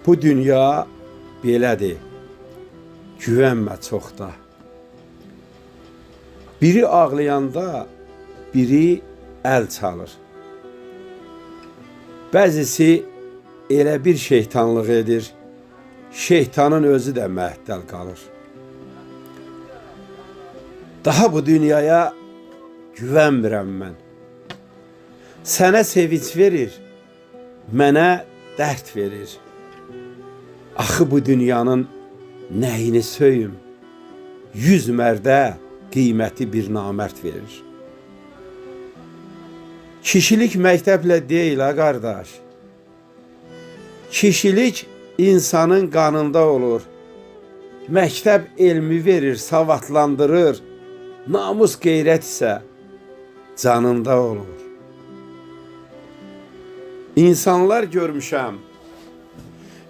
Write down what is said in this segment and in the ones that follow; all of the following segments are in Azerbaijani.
Bu dünya belədir, güvənmə çox da. Biri ağlayanda, biri əl çalır. Bəzisi elə bir şeytanlıq edir, şeytanın özü də məhdəl qalır. Daha bu dünyaya güvənmirəm mən. Sənə sevinç verir, mənə dərd verir. Axı bu dünyanın nəyini söyüm, 100 mərdə qiyməti bir namərd verir. Kişilik məktəblə deyil ha qardaş. Kişilik insanın qanında olur. Məktəb elmi verir, savadlandırır. Namus qeyrət isə canında olur.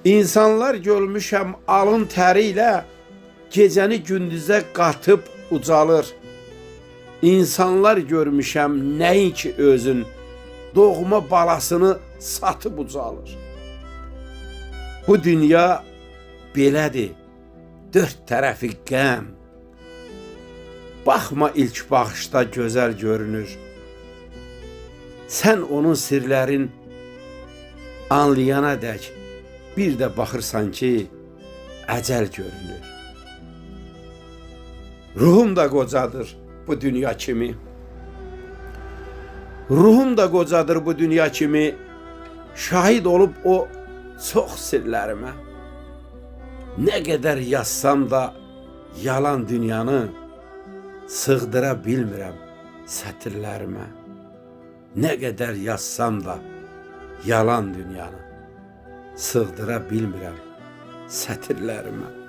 İnsanlar görmüşəm alın təri ilə gecəni gündüzə qatıb ucalır. İnsanlar görmüşəm nəinki özün doğma balasını satıb ucalır. Bu dünya belədir, dörd tərəfi qəm. Baxma ilk baxışda gözəl görünür. Sən onun sirlərin anlayana dək bir də baxırsan ki, əcəl görünür. Ruhum da qocadır bu dünya kimi. Ruhum da qocadır bu dünya kimi. Şahid olub o çox sirlərimə. Nə qədər yazsam da yalan dünyanı sığdıra bilmirəm sətirlərimə. Nə qədər yazsam da yalan dünyanı sığdıra bilmirəm sətirlərimə.